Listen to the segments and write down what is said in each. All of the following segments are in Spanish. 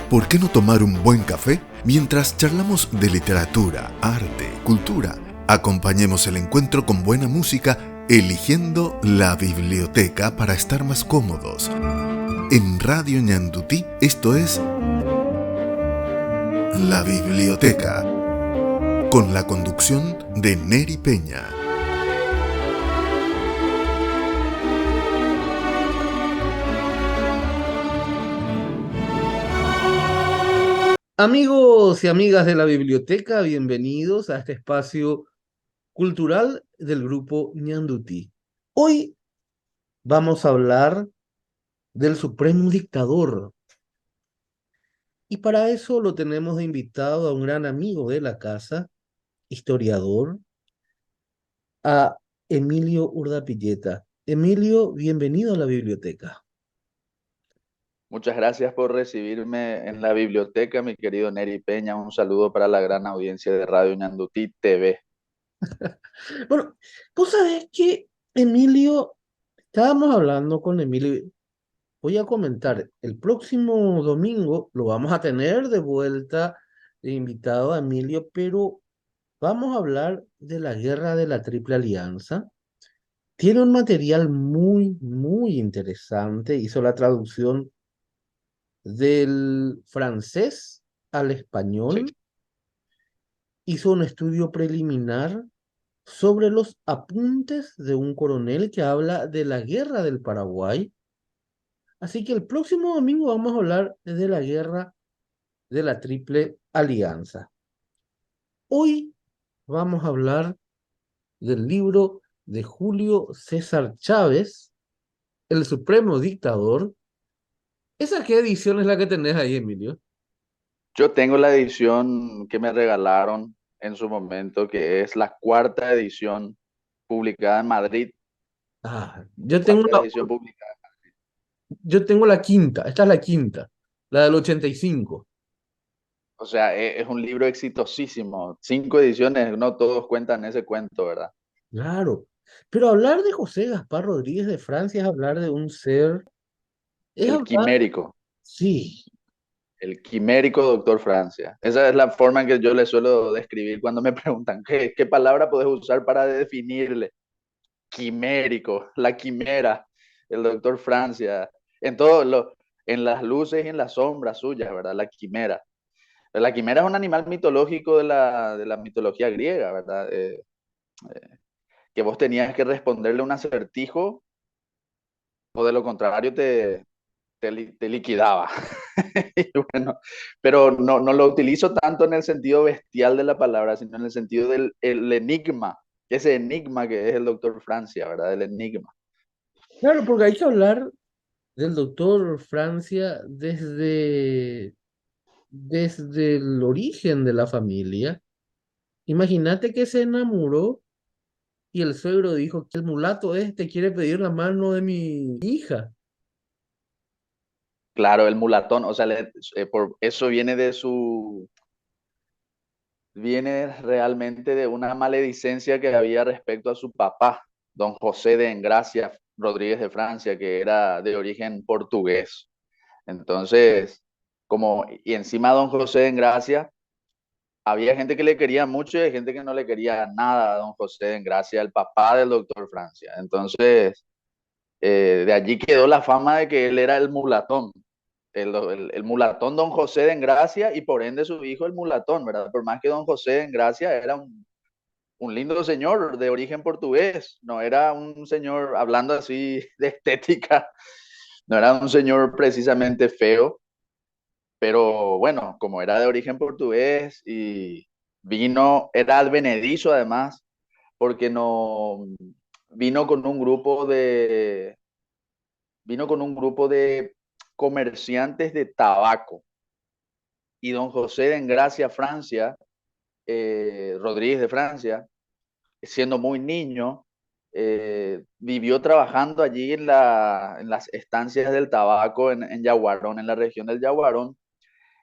¿Por qué no tomar un buen café mientras charlamos de literatura, arte, cultura? Acompañemos el encuentro con buena música, eligiendo la biblioteca para estar más cómodos. En Radio Ñandutí, esto es La Biblioteca, con la conducción de Neri Peña. Amigos y amigas de la biblioteca, bienvenidos a este espacio cultural del grupo Ñandutí. Hoy vamos a hablar del Supremo Dictador y para eso lo tenemos de invitado a un gran amigo de la casa, historiador, a Emilio Urdapilleta. Emilio, bienvenido a la biblioteca. Muchas gracias por recibirme en la biblioteca, mi querido Neri Peña. Un saludo para la gran audiencia de Radio Ñandutí TV. Bueno, vos sabés que Emilio, estábamos hablando con Emilio. Voy a comentar, el próximo domingo lo vamos a tener de vuelta de invitado a Emilio, pero vamos a hablar de la guerra de la Triple Alianza. Tiene un material muy interesante. Hizo la traducción del francés al Sí. español. Hizo un estudio preliminar sobre los apuntes de un coronel que habla de la guerra del Paraguay. Así que el próximo domingo vamos a hablar de la guerra de la Triple Alianza. Hoy vamos a hablar del libro de Julio César Chávez, El Supremo Dictador. ¿Esa qué edición es la que tenés ahí, Emilio? Yo tengo la edición que me regalaron en su momento, que es la cuarta edición publicada en Madrid. Ah, yo tengo Cuarta la, edición publicada. yo tengo la quinta, esta es la quinta, la del 85. O sea, es un libro exitosísimo. 5 ediciones, no todos cuentan ese cuento, ¿verdad? Claro, pero hablar de José Gaspar Rodríguez de Francia es hablar de un ser, es El hablar, quimérico. sí, El quimérico doctor Francia. Esa es la forma en que yo le suelo describir cuando me preguntan qué palabra puedes usar para definirle. Quimérico, la quimera, el doctor Francia, en todo lo, en las luces y en las sombras suyas, ¿verdad? La quimera. La quimera es un animal mitológico de la mitología griega, ¿verdad? Que vos tenías que responderle un acertijo o de lo contrario te liquidaba. Y bueno, pero no lo utilizo tanto en el sentido bestial de la palabra, sino en el sentido del el enigma, ese enigma que es el doctor Francia, ¿verdad? El enigma. claro, porque hay que hablar del doctor Francia desde el origen de la familia. Imagínate que se enamoró y el suegro dijo que el mulato este quiere pedir la mano de mi hija. Claro, el mulatón, o sea, por eso viene realmente de una maledicencia que había respecto a su papá, don José de Engracia Rodríguez de Francia, que era de origen portugués. Entonces, y encima don José de Engracia, había gente que le quería mucho y hay gente que no le quería nada a don José de Engracia, el papá del doctor Francia. Entonces, de allí quedó la fama de que él era el mulatón, el mulatón don José de Engracia y por ende su hijo el mulatón, ¿verdad? Por más que don José de Engracia era un lindo señor de origen portugués, no era un señor, hablando así de estética, no era un señor precisamente feo, pero bueno, como era de origen portugués y era advenedizo además, porque no vino con un grupo de vino con un grupo de comerciantes de tabaco. Y don José de Engracia, Francia, Rodríguez de Francia, siendo muy niño, vivió trabajando allí en las estancias del tabaco en Yaguarón, en la región del Yaguarón,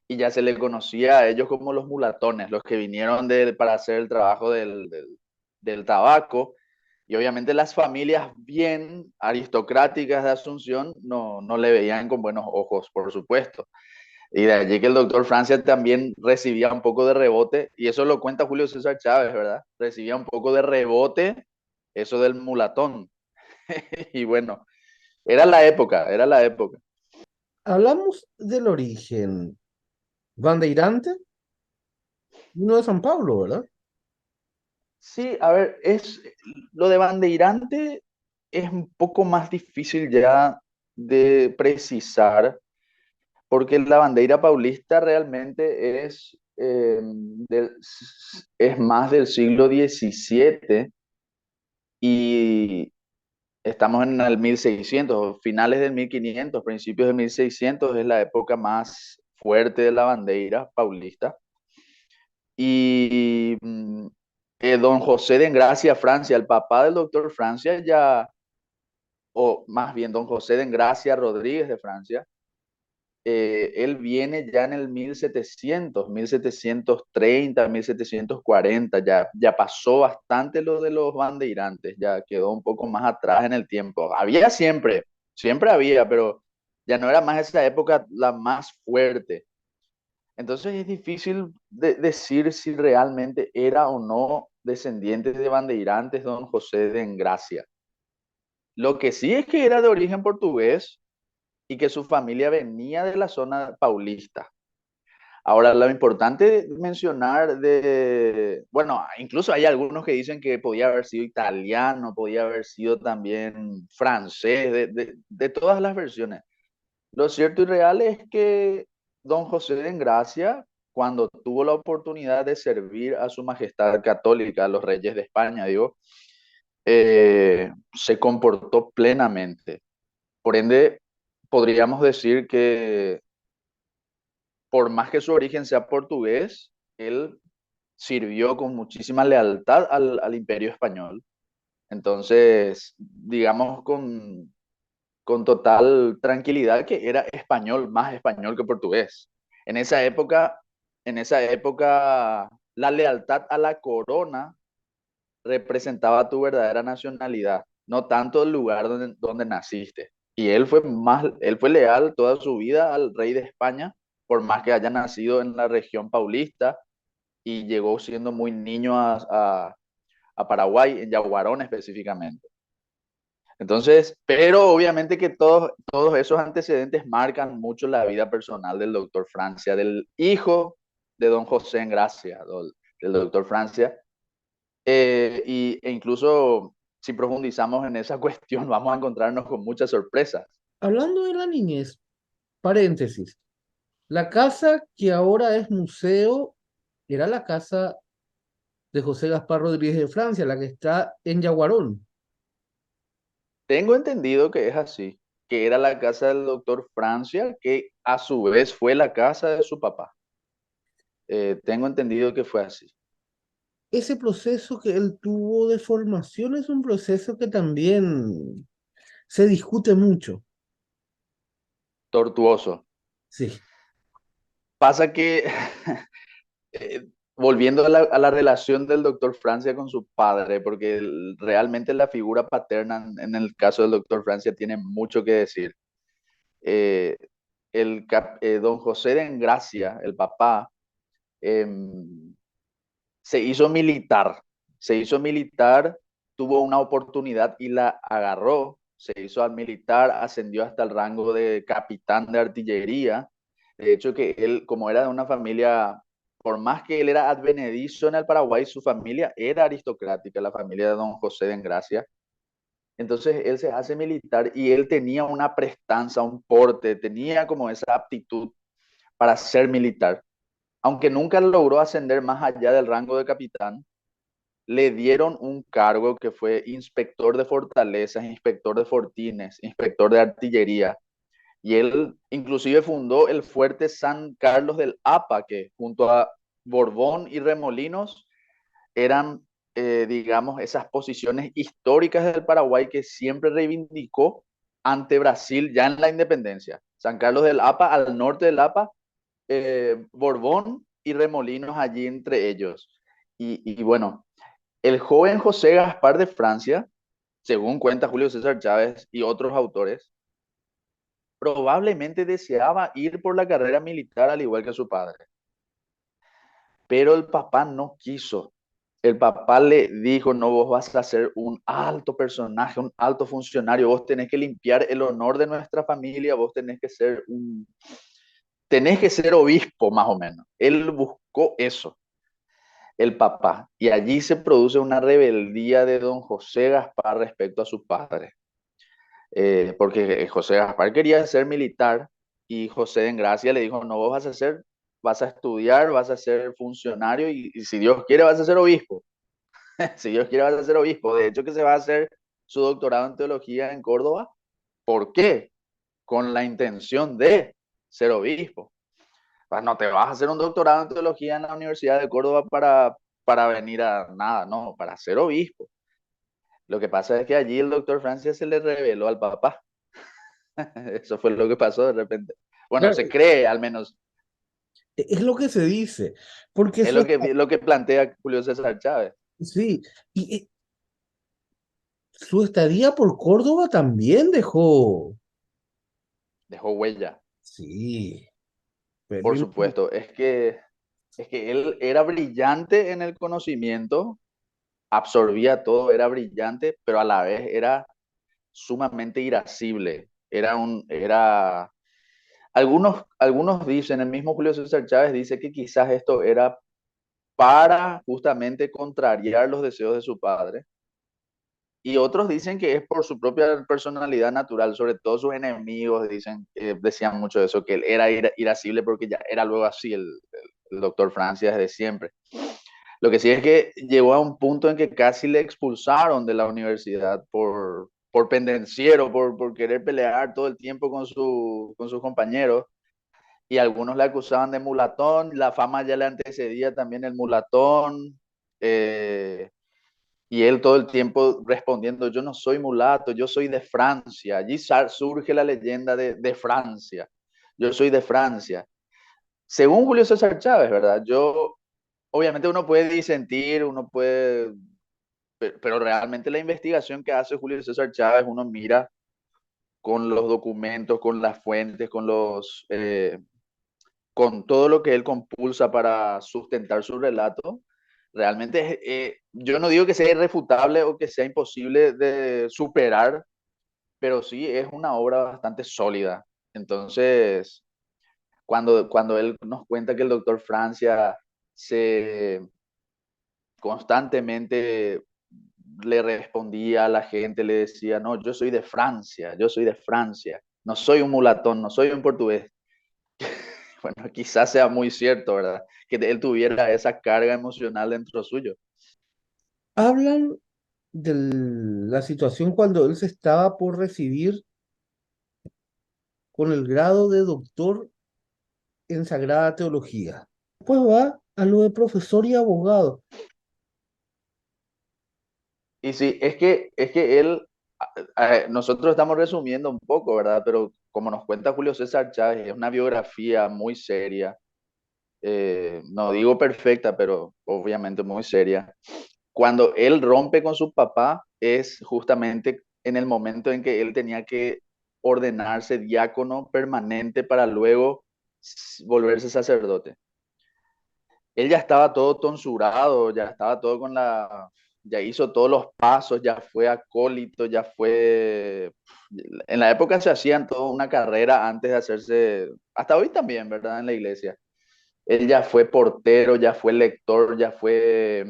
y ya se le conocía a ellos como los mulatones, los que vinieron para hacer el trabajo del tabaco. Y obviamente las familias bien aristocráticas de Asunción no le veían con buenos ojos, por supuesto. Y de allí que el doctor Francia también recibía un poco de rebote, y eso lo cuenta Julio César Chávez, ¿verdad? Recibía un poco de rebote eso del mulatón. Y bueno, era la época, era la época. Hablamos del origen. Bandeirante, uno de San Pablo, ¿verdad? Sí, a ver, lo de Bandeirante es un poco más difícil ya de precisar, porque la bandera paulista realmente es más del siglo XVII y estamos en el 1600, finales del 1500, principios del 1600 es la época más fuerte de la bandera paulista. Y don José de Engracia Francia, el papá del doctor Francia, ya, o más bien don José de Engracia Rodríguez de Francia, él viene ya en el 1700, 1730, 1740, ya pasó bastante lo de los bandeirantes, ya quedó un poco más atrás en el tiempo. Había siempre, siempre había, pero ya no era más esa época la más fuerte. Entonces es difícil decir si realmente era o no descendiente de bandeirantes don José de Engracia. Lo que sí es que era de origen portugués y que su familia venía de la zona paulista. Ahora, lo importante mencionar bueno, incluso hay algunos que dicen que podía haber sido italiano, podía haber sido también francés, de todas las versiones. Lo cierto y real es que don José de Engracia, cuando tuvo la oportunidad de servir a su majestad católica, a los reyes de España, digo, se comportó plenamente. Por ende, podríamos decir que por más que su origen sea portugués, él sirvió con muchísima lealtad al Imperio Español. Entonces, digamos con total tranquilidad que era español, más español que portugués. En esa época, en esa época, la lealtad a la corona representaba tu verdadera nacionalidad, no tanto el lugar donde naciste. Y él fue leal toda su vida al rey de España, por más que haya nacido en la región paulista y llegó siendo muy niño a Paraguay, en Yaguarón específicamente. Entonces, pero obviamente que todos esos antecedentes marcan mucho la vida personal del doctor Francia, del hijo de don José Engracia, del doctor Francia. E incluso si profundizamos en esa cuestión, vamos a encontrarnos con muchas sorpresas. Hablando de la niñez, paréntesis, la casa que ahora es museo era la casa de José Gaspar Rodríguez de Francia, la que está en Yaguarón. Tengo entendido que es así, que era la casa del doctor Francia, que a su vez fue la casa de su papá. Tengo entendido que fue así. Ese proceso que él tuvo de formación es un proceso que también se discute mucho. Tortuoso. Sí, Pasa que, eh, volviendo a la relación del doctor Francia con su padre, porque realmente la figura paterna en el caso del doctor Francia tiene mucho que decir. Eh, don José de Engracia, el papá, em, se hizo militar, se hizo militar, tuvo una oportunidad y la agarró, se hizo al militar, ascendió hasta el rango de capitán de artillería. De hecho, que él, como era de una familia, por más que él era advenedizo en el Paraguay, su familia era aristocrática, la familia de don José de Engracia. Entonces él se hace militar y él tenía una prestanza, un porte, tenía como esa aptitud para ser militar. Aunque nunca logró ascender más allá del rango de capitán, le dieron un cargo que fue inspector de fortalezas, inspector de fortines, inspector de artillería. Y él inclusive fundó el fuerte San Carlos del Apa, que junto a Borbón y Remolinos eran, digamos, esas posiciones históricas del Paraguay que siempre reivindicó ante Brasil ya en la independencia. San Carlos del Apa, al norte del Apa, Borbón y Remolinos allí entre ellos. Y bueno, el joven José Gaspar de Francia, según cuenta Julio César Chávez y otros autores, probablemente deseaba ir por la carrera militar al igual que su padre, pero el papá no quiso. El papá le dijo, no, vos vas a ser un alto personaje, un alto funcionario, vos tenés que limpiar el honor de nuestra familia, vos tenés que ser obispo más o menos. Él buscó eso, el papá, y allí se produce una rebeldía de don José Gaspar respecto a su padre, porque José Gaspar quería ser militar y José de Engracia le dijo, no, vos vas a estudiar, vas a ser funcionario y si Dios quiere vas a ser obispo. Si Dios quiere vas a ser obispo. De hecho que se va a hacer su doctorado en teología en Córdoba. ¿Por qué? Con la intención de ser obispo. Pues no te vas a hacer un doctorado en teología en la Universidad de Córdoba para venir a nada, no, para ser obispo. Lo que pasa es que allí el doctor Francia se le reveló al papá. Eso fue lo que pasó de repente. Bueno, Claro, se cree al menos. es lo que se dice, porque Es lo que plantea Julio César Chávez. sí, y su estadía por Córdoba también dejó, Dejó huella, sí, por pero supuesto. Es que él era brillante en el conocimiento, absorbía todo, era brillante, pero a la vez era sumamente irascible. Algunos dicen, el mismo Julio César Chávez dice que quizás esto era para justamente contrariar los deseos de su padre. Y otros dicen que es por su propia personalidad natural, sobre todo sus enemigos decían mucho de eso, que él era irascible porque ya era luego así el doctor Francia desde siempre. Lo que sí es que llegó a un punto en que casi le expulsaron de la universidad por pendenciero, por querer pelear todo el tiempo con sus compañeros. Y algunos le acusaban de mulatón, la fama ya le antecedía también el mulatón. eh, y él todo el tiempo respondiendo, yo no soy mulato, yo soy de Francia. Allí surge la leyenda de Francia. Yo soy de Francia. Según Julio César Chávez, ¿verdad? Obviamente uno puede disentir, pero realmente la investigación que hace Julio César Chávez, uno mira con los documentos, con las fuentes, con todo lo que él compulsa para sustentar su relato, realmente yo no digo que sea irrefutable o que sea imposible de superar, pero sí es una obra bastante sólida. Entonces, cuando él nos cuenta que el doctor Francia se constantemente le respondía a la gente, le decía, no, yo soy de Francia, yo soy de Francia, no soy un mulatón, no soy un portugués. Bueno, quizás sea muy cierto, ¿verdad? Que él tuviera esa carga emocional dentro suyo. hablan de la situación cuando él se estaba por recibir con el grado de doctor en Sagrada Teología. Pues va a lo de profesor y abogado. Y sí, es que él, nosotros estamos resumiendo un poco, ¿verdad? Pero como nos cuenta Julio César Chávez, es una biografía muy seria, no digo perfecta, pero obviamente muy seria. Cuando él rompe con su papá es justamente en el momento en que él tenía que ordenarse diácono permanente para luego volverse sacerdote. Él ya estaba todo tonsurado, ya estaba todo ya hizo todos los pasos, ya fue acólito, ya fue, en la época se hacían toda una carrera antes de hacerse, hasta hoy también, ¿verdad? En la iglesia. Él ya fue portero, ya fue lector, ya fue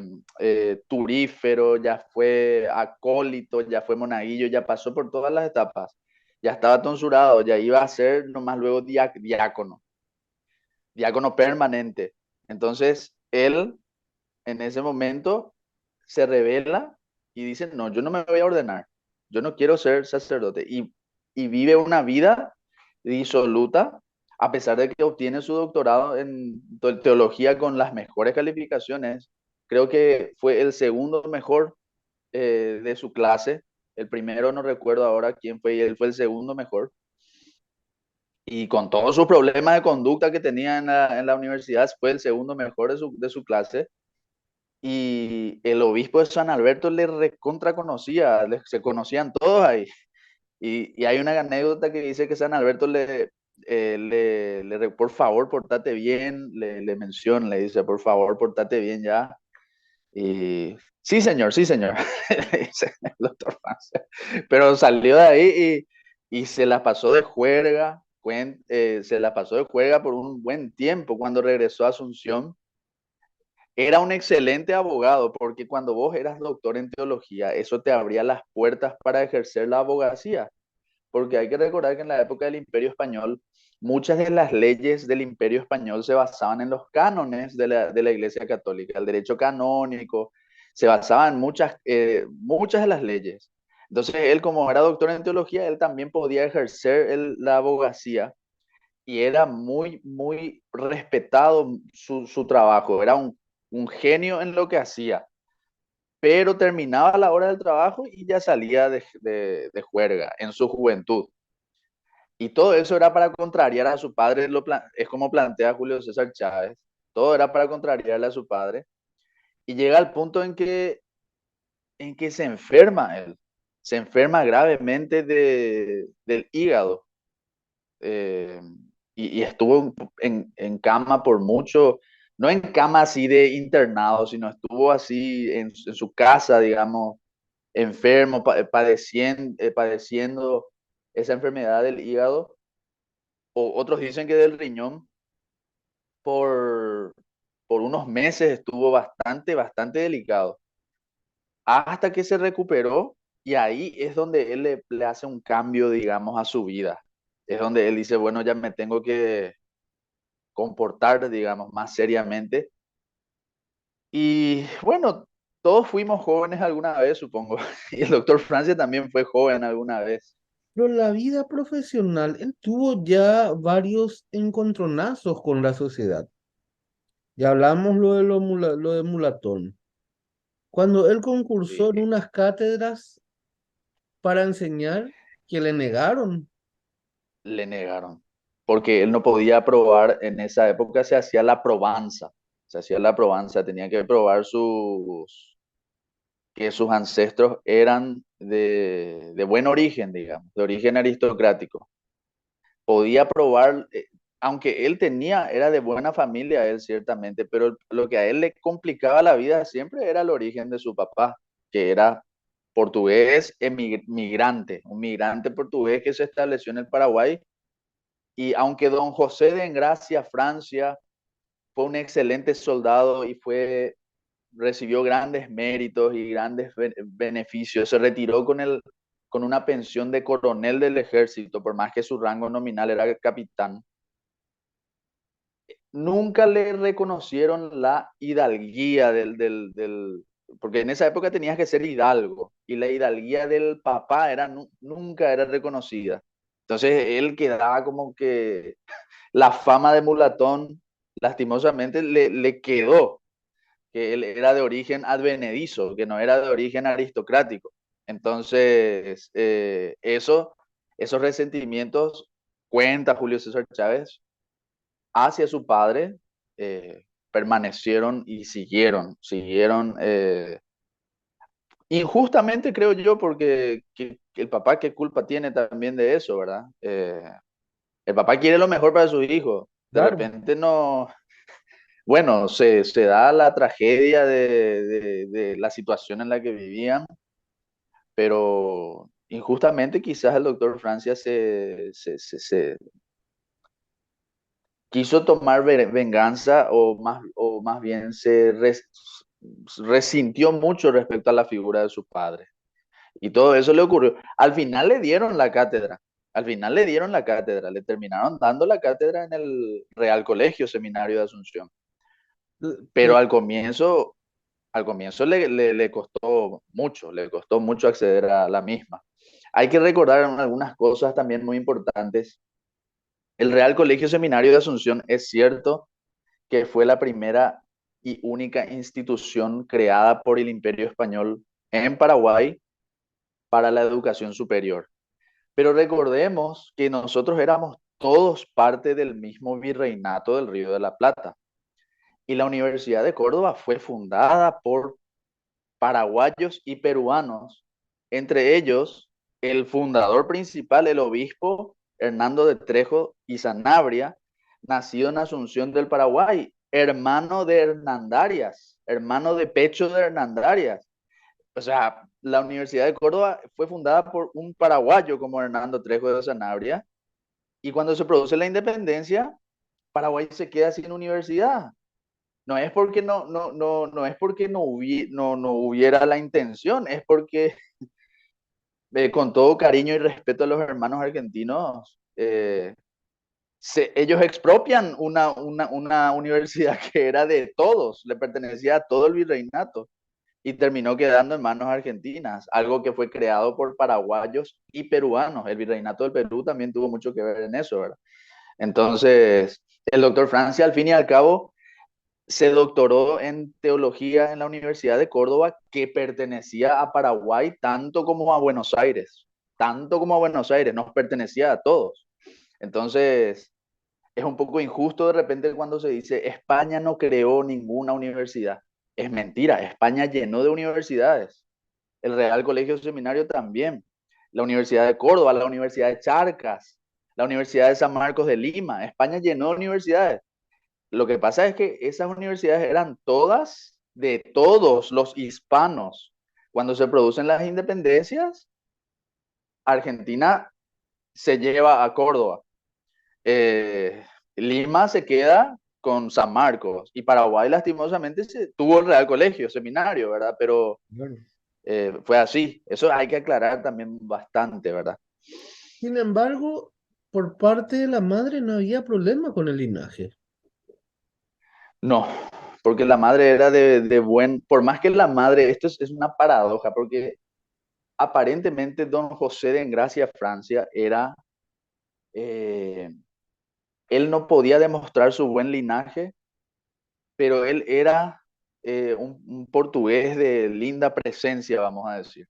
turífero, ya fue acólito, ya fue monaguillo, ya pasó por todas las etapas. Ya estaba tonsurado, ya iba a ser nomás luego diácono, diácono permanente. Entonces, él en ese momento se revela y dice, no, yo no me voy a ordenar, yo no quiero ser sacerdote. Y vive una vida disoluta, a pesar de que obtiene su doctorado en teología con las mejores calificaciones. Creo que fue el segundo mejor de su clase. El primero no recuerdo ahora quién fue, y él fue el segundo mejor. Y con todos sus problemas de conducta que tenía en la universidad, fue el segundo mejor de su clase. Y el obispo de San Alberto le recontra conocía, se conocían todos ahí. Y hay una anécdota que dice que San Alberto por favor, portate bien, le menciona, le dice, por favor, portate bien ya. Y sí, señor, le dice el doctor Francia. Pero salió de ahí y se la pasó de juerga, se la pasó de juerga por un buen tiempo cuando regresó a Asunción. Era un excelente abogado porque cuando vos eras doctor en teología, eso te abría las puertas para ejercer la abogacía, porque hay que recordar que en la época del Imperio Español, muchas de las leyes del Imperio Español se basaban en los cánones de la Iglesia Católica, el derecho canónico, se basaba en muchas de las leyes. Entonces, él como era doctor en teología, él también podía ejercer la abogacía y era muy, muy respetado su trabajo, era un genio en lo que hacía, pero terminaba la hora del trabajo y ya salía de juerga en su juventud. Y todo eso era para contrariar a su padre, es como plantea Julio César Chávez, todo era para contrariarle a su padre, y llega al punto en que se enferma él, se enferma gravemente del hígado, eh, y estuvo en cama por mucho, no en cama así de internado, sino estuvo así en su casa, digamos, enfermo, padeciendo esa enfermedad del hígado, o otros dicen que del riñón, por, por unos meses estuvo bastante delicado, hasta que se recuperó y ahí es donde él le hace un cambio, digamos, a su vida. Es donde él dice, bueno, ya me tengo que comportar, digamos, más seriamente. Y bueno, todos fuimos jóvenes alguna vez, supongo. Y el doctor Francia también fue joven alguna vez. Pero la vida profesional, él tuvo ya varios encontronazos con la sociedad. Ya hablamos lo de Mulatón. Cuando él concursó en Sí, unas cátedras para enseñar, que le negaron. le negaron. Porque él no podía aprobar, en esa época se hacía la probanza. Se hacía la probanza, tenía que probar que sus ancestros eran de buen origen, digamos, de origen aristocrático. Podía probar, aunque él era de buena familia, él ciertamente, pero lo que a él le complicaba la vida siempre era el origen de su papá, que era portugués migrante, un migrante portugués que se estableció en el Paraguay. Y aunque don José de Engracia, Francia, fue un excelente soldado y recibió grandes méritos y grandes beneficios, se retiró con una pensión de coronel del ejército, por más que su rango nominal era capitán. Nunca le reconocieron la hidalguía porque en esa época tenías que ser hidalgo y la hidalguía del papá nunca era reconocida. Entonces él quedaba como que la fama de mulatón, lastimosamente, le quedó, que él era de origen advenedizo, que no era de origen aristocrático. Entonces, esos resentimientos, cuenta Julio César Chávez, hacia su padre, permanecieron y siguieron injustamente, creo yo, porque el papá qué culpa tiene también de eso, ¿verdad? El papá quiere lo mejor para su hijo. De Claro. repente no, bueno, se da la tragedia de la situación en la que vivían, pero injustamente quizás el doctor Francia se quiso tomar venganza o más bien resintió mucho respecto a la figura de su padre. Y todo eso le ocurrió. Al final le dieron la cátedra. Al final le dieron la cátedra. Le terminaron dando la cátedra en el Real Colegio Seminario de Asunción. Pero Pues al comienzo le costó mucho acceder a la misma. Hay que recordar algunas cosas también muy importantes. El Real Colegio Seminario de Asunción es cierto que fue la primera y única institución creada por el Imperio Español en Paraguay para la educación superior. Pero recordemos que nosotros éramos todos parte del mismo virreinato del Río de la Plata. Y la Universidad de Córdoba fue fundada por paraguayos y peruanos, entre ellos el fundador principal, el obispo Hernando de Trejo y Sanabria, nacido en Asunción del Paraguay, hermano de Hernandarias, hermano de pecho de Hernandarias. O sea, la Universidad de Córdoba fue fundada por un paraguayo como Hernando Trejo de Sanabria, y cuando se produce la independencia, Paraguay se queda sin universidad. No es porque no es porque no hubiera la intención, es porque con todo cariño y respeto a los hermanos argentinos, ellos expropian una universidad que era de todos, le pertenecía a todo el virreinato y terminó quedando en manos argentinas, algo que fue creado por paraguayos y peruanos. El virreinato del Perú también tuvo mucho que ver en eso, ¿verdad? Entonces, el doctor Francia, al fin y al cabo, se doctoró en teología en la Universidad de Córdoba, que pertenecía a Paraguay tanto como a Buenos Aires, tanto como a Buenos Aires, nos pertenecía a todos. Entonces, es un poco injusto de repente cuando se dice España no creó ninguna universidad. Es mentira, España llenó de universidades. El Real Colegio Seminario también. La Universidad de Córdoba, la Universidad de Charcas, la Universidad de San Marcos de Lima. España llenó de universidades. Lo que pasa es que esas universidades eran todas de todos los hispanos. Cuando se producen las independencias, Argentina se lleva a Córdoba. Lima se queda con San Marcos y Paraguay lastimosamente tuvo el Real Colegio, seminario, ¿verdad? Pero Bueno. fue así. Eso hay que aclarar también bastante, ¿verdad? Sin embargo, por parte de la madre no había problema con el linaje. No, porque la madre era de buen, por más que la madre, esto es una paradoja, porque aparentemente don José de Engracia Francia era, eh, él no podía demostrar su buen linaje, pero él era un portugués de linda presencia, vamos a decir.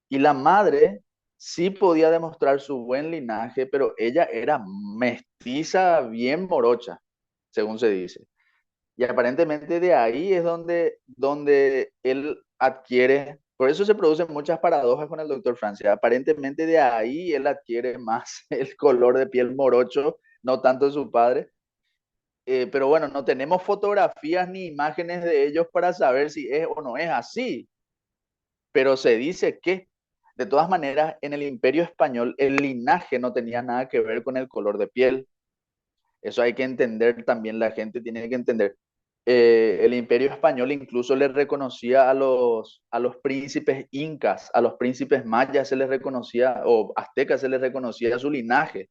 Y la madre sí podía demostrar su buen linaje, pero ella era mestiza bien morocha, según se dice. Y aparentemente de ahí es donde él adquiere, por eso se producen muchas paradojas con el doctor Francia. Aparentemente de ahí él adquiere más el color de piel morocho, no tanto de su padre. Pero bueno, no tenemos fotografías ni imágenes de ellos para saber si es o no es así. Pero se dice que, de todas maneras, en el Imperio Español el linaje no tenía nada que ver con el color de piel. Eso hay que entender también, la gente tiene que entender. El Imperio Español incluso le reconocía a los príncipes incas, a los príncipes mayas se les reconocía, o aztecas se les reconocía su linaje.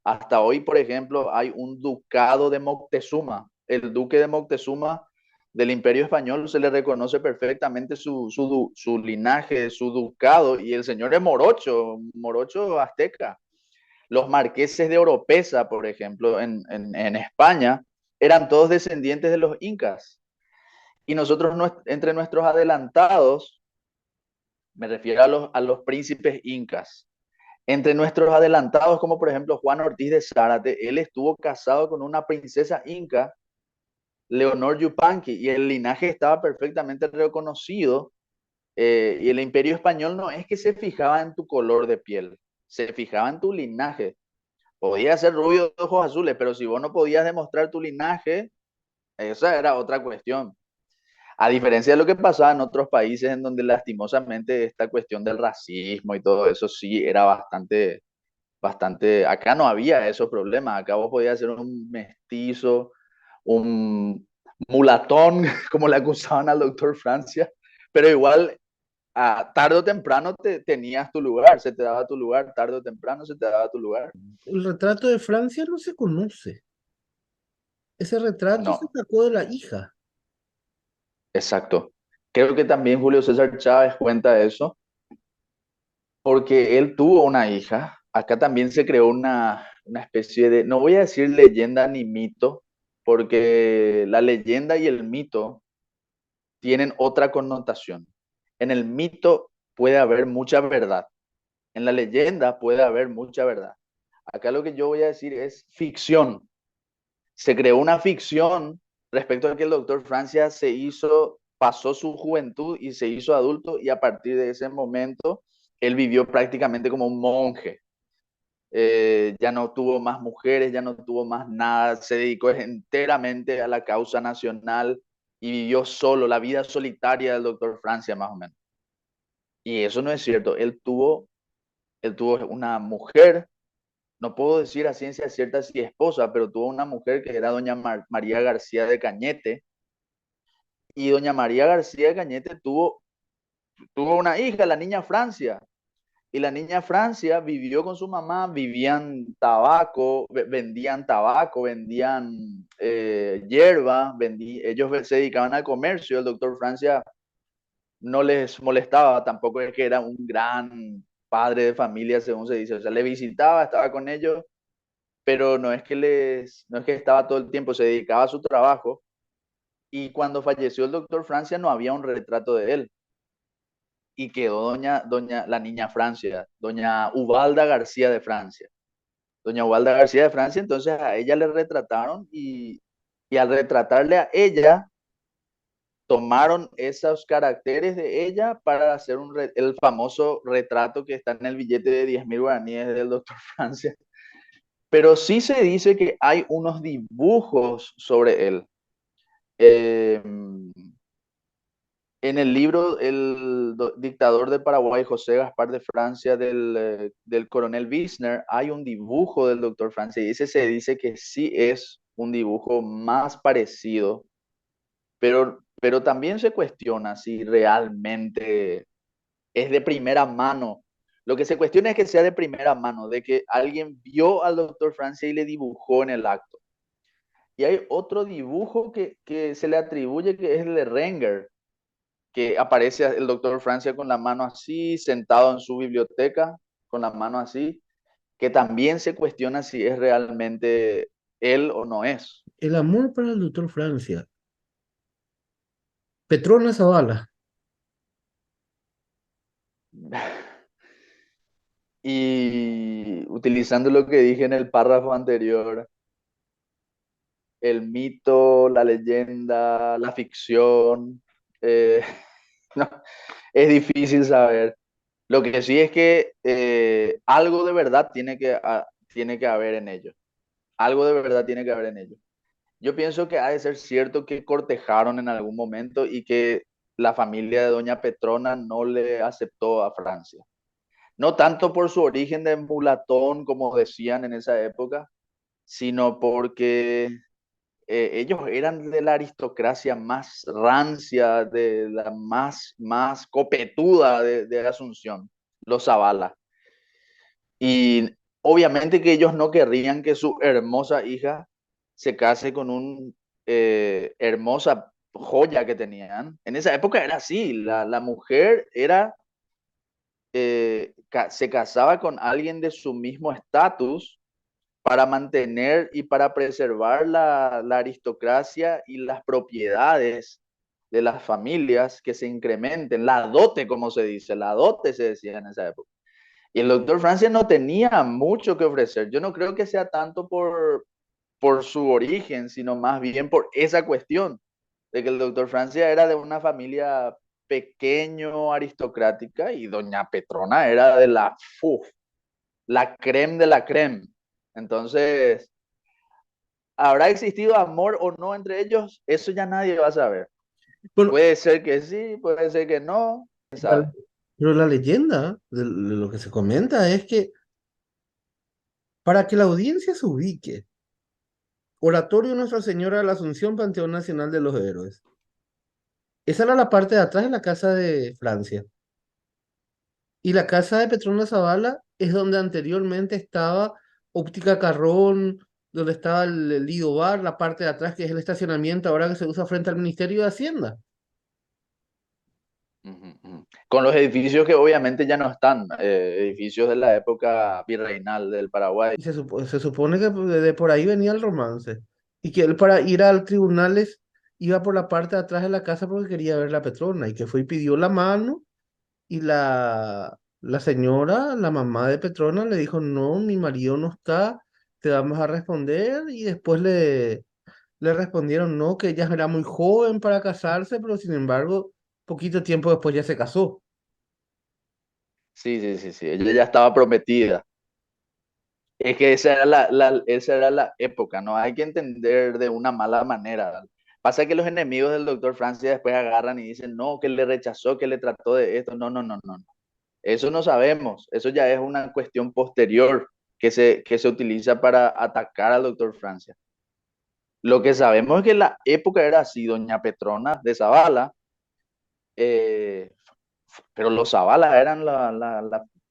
Hasta hoy, por ejemplo, hay un ducado de Moctezuma. El duque de Moctezuma del Imperio Español se le reconoce perfectamente su linaje, su ducado, y el señor es morocho, morocho azteca. Los marqueses de Oropesa, por ejemplo, en España, eran todos descendientes de los incas. Y nosotros, entre nuestros adelantados, me refiero a los príncipes incas, entre nuestros adelantados, como por ejemplo Juan Ortiz de Zárate, él estuvo casado con una princesa inca, Leonor Yupanqui, y el linaje estaba perfectamente reconocido. Y el Imperio Español no es que se fijaba en tu color de piel, se fijaba en tu linaje. Podía ser rubio de ojos azules, pero si vos no podías demostrar tu linaje, esa era otra cuestión. A diferencia de lo que pasaba en otros países en donde lastimosamente esta cuestión del racismo y todo eso sí era bastante, acá no había esos problemas, acá vos podías ser un mestizo, un mulatón, como le acusaban al doctor Francia, pero igual tarde o temprano tenías tu lugar, se te daba tu lugar, tarde o temprano se te daba tu lugar. El retrato de Francia no se conoce. Ese retrato se No, sacó de la hija. exacto. Creo que también Julio César Chávez cuenta eso, porque él tuvo una hija. Acá también se creó una especie de, no voy a decir leyenda ni mito, porque la leyenda y el mito tienen otra connotación. En el mito puede haber mucha verdad, en la leyenda puede haber mucha verdad. Acá lo que yo voy a decir es ficción. Se creó una ficción respecto a que el doctor Francia pasó su juventud y se hizo adulto, y a partir de ese momento él vivió prácticamente como un monje. Ya no tuvo más mujeres, ya no tuvo más nada, se dedicó enteramente a la causa nacional y vivió solo, la vida solitaria del doctor Francia, más o menos. Y eso no es cierto. Él tuvo una mujer, no puedo decir a ciencia cierta si esposa, pero tuvo una mujer que era doña María García de Cañete. Y doña María García de Cañete tuvo una hija, la niña Francia. Y la niña Francia vivió con su mamá, vivían tabaco, vendían tabaco, vendían hierba, ellos se dedicaban al comercio. El doctor Francia no les molestaba, tampoco es que era un gran padre de familia, según se dice. O sea, le visitaba, estaba con ellos, pero no es que estaba todo el tiempo, se dedicaba a su trabajo. Y cuando falleció el doctor Francia no había un retrato de él. Y quedó la niña Francia, doña Ubalda García de Francia. Doña Ubalda García de Francia, entonces a ella le retrataron y al retratarle a ella, tomaron esos caracteres de ella para hacer el famoso retrato que está en el billete de 10.000 guaraníes del doctor Francia. Pero sí se dice que hay unos dibujos sobre él. Eh, en el libro El dictador de Paraguay, José Gaspar de Francia, del coronel Wiesner, hay un dibujo del doctor Francia y ese se dice que sí es un dibujo más parecido, pero también se cuestiona si realmente es de primera mano. Lo que se cuestiona es que sea de primera mano, de que alguien vio al doctor Francia y le dibujó en el acto. Y hay otro dibujo que se le atribuye que es el de Renger, que aparece el doctor Francia con la mano así, sentado en su biblioteca, con la mano así, que también se cuestiona si es realmente él o no es. El amor para el doctor Francia. Petrona Zavala. Y utilizando lo que dije en el párrafo anterior, el mito, la leyenda, la ficción, eh, no, es difícil saber. Lo que sí es que algo de verdad tiene que haber en ello. Algo de verdad tiene que haber en ello. Yo pienso que ha de ser cierto que cortejaron en algún momento y que la familia de Doña Petrona no le aceptó a Francia. No tanto por su origen de mulatón, como decían en esa época, sino porque ellos eran de la aristocracia más rancia, de la más copetuda de Asunción, los Zavala. Y obviamente que ellos no querrían que su hermosa hija se case con un hermosa joya que tenían. En esa época era así, la mujer se casaba con alguien de su mismo estatus para mantener y para preservar la aristocracia y las propiedades de las familias que se incrementen, la dote, como se dice, la dote se decía en esa época. Y el doctor Francia no tenía mucho que ofrecer. Yo no creo que sea tanto por su origen, sino más bien por esa cuestión de que el doctor Francia era de una familia pequeño aristocrática y doña Petrona era de la creme de la creme. Entonces, ¿habrá existido amor o no entre ellos? Eso ya nadie va a saber. Bueno, Puede ser que sí, puede ser que no, quién sabe. pero la leyenda de lo que se comenta es que para que la audiencia se ubique, Oratorio Nuestra Señora de la Asunción, Panteón Nacional de los Héroes. Esa era la parte de atrás de la casa de Francia. Y la casa de Petrona Zavala es donde anteriormente estaba Óptica Carrón, donde estaba el Lido Bar, la parte de atrás que es el estacionamiento ahora que se usa frente al Ministerio de Hacienda. Ujú, ujú. Con los edificios que obviamente ya no están, edificios de la época virreinal del Paraguay. Y se supone que de por ahí venía el romance. Y que él para ir al tribunales iba por la parte de atrás de la casa porque quería ver la Petrona. Y que fue y pidió la mano. Y la señora, la mamá de Petrona, le dijo, no, mi marido no está, te vamos a responder. Y después le respondieron, no, que ella era muy joven para casarse, pero sin embargo, poquito tiempo después ya se casó. Sí, sí, sí, sí, ella ya estaba prometida. Es que esa era la época, no hay que entender de una mala manera. Pasa que los enemigos del doctor Francia después agarran y dicen, no, que le rechazó, que le trató de esto. No, no, no, no, no. Eso no sabemos. Eso ya es una cuestión posterior que se utiliza para atacar al doctor Francia. Lo que sabemos es que la época era así, doña Petrona de Zavala, eh, pero los Zavala eran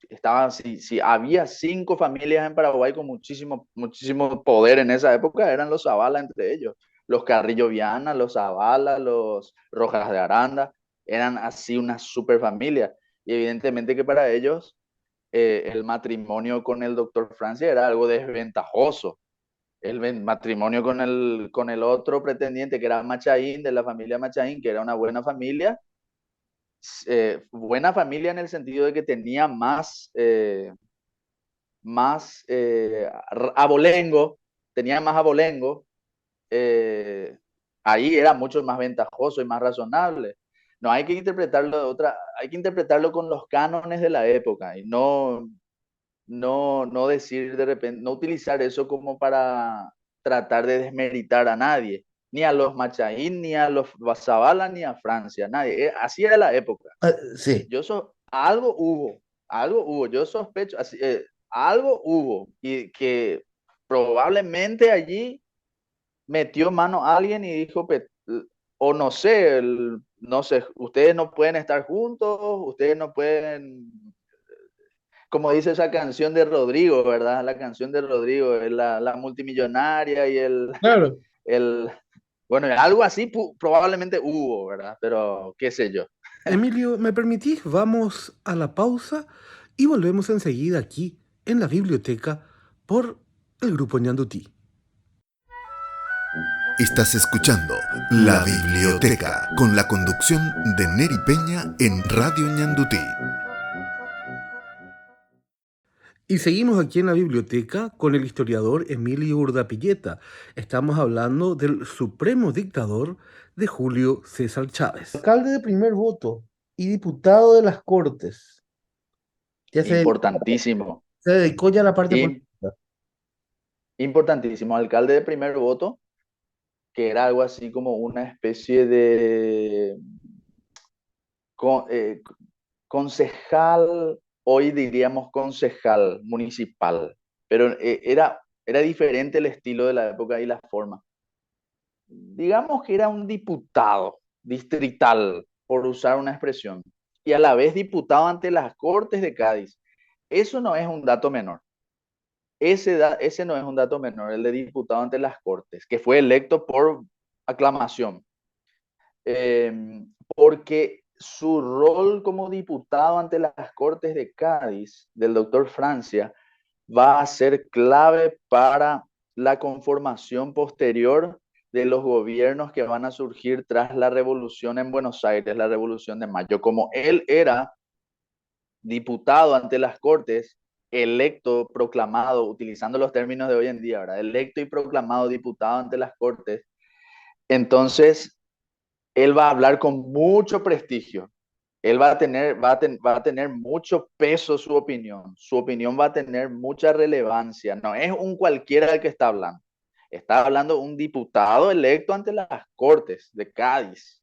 estaban, si había 5 familias en Paraguay con muchísimo, muchísimo poder en esa época, eran los Zavala entre ellos. Los Carrillo Viana, los Zavala, los Rojas de Aranda, eran así una super familia. Y evidentemente que para ellos el matrimonio con el doctor Francia era algo desventajoso. El matrimonio con el otro pretendiente, que era Machaín, de la familia Machaín, que era una buena familia en el sentido de que tenía más abolengo, tenía más abolengo, eh, ahí era mucho más ventajoso y más razonable. No hay que interpretarlo de otra, hay que interpretarlo con los cánones de la época y no decir de repente, no utilizar eso como para tratar de desmeritar a nadie, ni a los Machaín, ni a los Zabala, ni a Francia, nadie. Así era la época. Sí, Algo hubo, yo sospecho, así, algo hubo, y que probablemente allí metió mano a alguien y dijo, o no sé, no sé, ustedes no pueden estar juntos, ustedes no pueden, como dice esa canción de Rodrigo, ¿verdad? La canción de Rodrigo, la multimillonaria y claro. el, bueno, algo así probablemente hubo, ¿verdad? Pero qué sé yo. Emilio, ¿me permitís? Vamos a la pausa y volvemos enseguida aquí en la biblioteca por el grupo Ñandutí. Estás escuchando La Biblioteca con la conducción de Neri Peña en Radio Ñandutí. Y seguimos aquí en la biblioteca con el historiador Emilio Urdapilleta. Estamos hablando del supremo dictador de Julio César Chávez. Alcalde de primer voto y diputado de las Cortes. Ya Importantísimo. se dedicó ya a la parte Y política. importantísimo, alcalde de primer voto, que era algo así como una especie de con- eh, concejal, hoy diríamos concejal municipal, pero era diferente el estilo de la época y la forma. Digamos que era un diputado distrital, por usar una expresión, y a la vez diputado ante las Cortes de Cádiz. Eso no es un dato menor. Ese no es un dato menor, el de diputado ante las Cortes, que fue electo por aclamación. Porque su rol como diputado ante las Cortes de Cádiz del doctor Francia va a ser clave para la conformación posterior de los gobiernos que van a surgir tras la revolución en Buenos Aires, la revolución de mayo. Como él era diputado ante las Cortes, electo, proclamado, utilizando los términos de hoy en día, ¿verdad? Electo y proclamado diputado ante las Cortes, entonces él va a hablar con mucho prestigio. Él va a tener mucho peso su opinión va a tener mucha relevancia, no es un cualquiera el que está hablando un diputado electo ante las Cortes de Cádiz.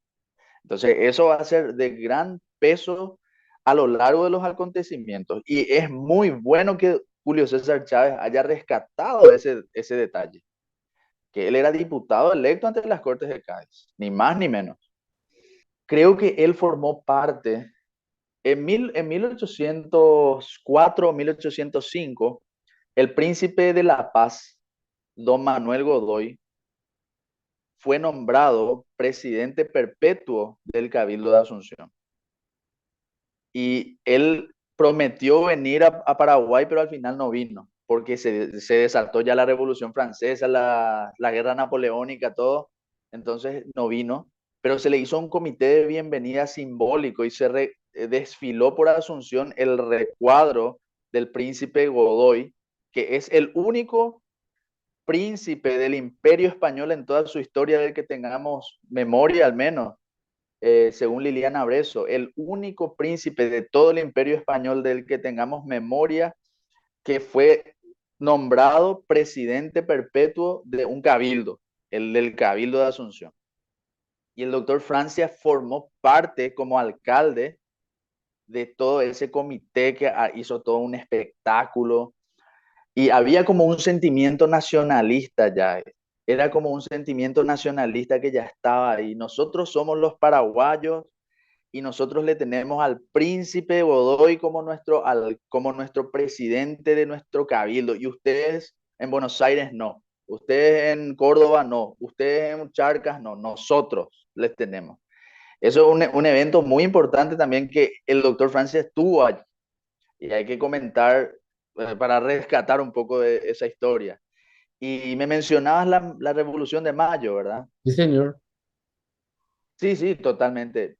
Entonces, eso va a ser de gran peso a lo largo de los acontecimientos. Y es muy bueno que Julio César Chávez haya rescatado ese detalle, que él era diputado electo ante las Cortes de Cádiz, ni más ni menos. Creo que él formó parte, en 1804 1805, el príncipe de La Paz, don Manuel Godoy, fue nombrado presidente perpetuo del Cabildo de Asunción. Y él prometió venir a Paraguay, pero al final no vino, porque se desató ya la Revolución Francesa, la Guerra Napoleónica, todo, entonces no vino, pero se le hizo un comité de bienvenida simbólico y desfiló por Asunción el recuadro del príncipe Godoy, que es el único príncipe del Imperio Español en toda su historia del que tengamos memoria al menos, según Liliana Bresso, el único príncipe de todo el imperio español del que tengamos memoria que fue nombrado presidente perpetuo de un cabildo, el del Cabildo de Asunción. Y el doctor Francia formó parte como alcalde de todo ese comité que hizo todo un espectáculo y había como un sentimiento nacionalista ya. Era como un sentimiento nacionalista que ya estaba ahí. Nosotros somos los paraguayos y nosotros le tenemos al príncipe Godoy como nuestro presidente de nuestro cabildo. Y ustedes en Buenos Aires no. Ustedes en Córdoba no. Ustedes en Charcas no. Nosotros les tenemos. Eso es un evento muy importante también que el doctor Francia estuvo allí. Y hay que comentar para rescatar un poco de esa historia. Y me mencionabas la Revolución de Mayo, ¿verdad? Sí, señor. Sí, sí, totalmente.